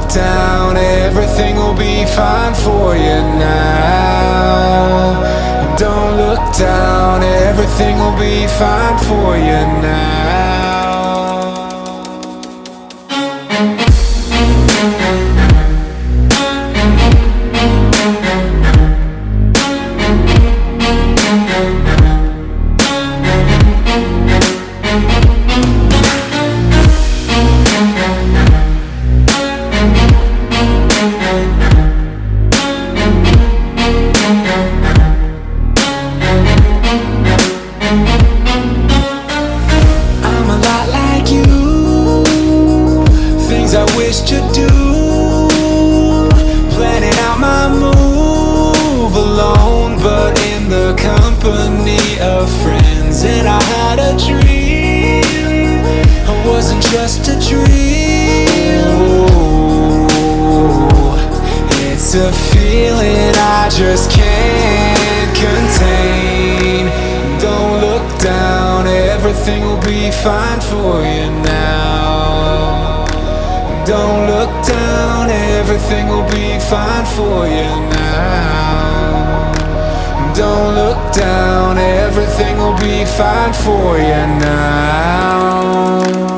down, everything will be fine for you now. Don't look down, everything will be fine for you now. I wish to do, planning out my move alone, but in the company of friends. And I had a dream, it wasn't just a dream. Ooh, it's a feeling I just can't contain. Don't look down, everything will be fine for you now. Don't look down, everything will be fine for you now. Don't look down, everything will be fine for you now.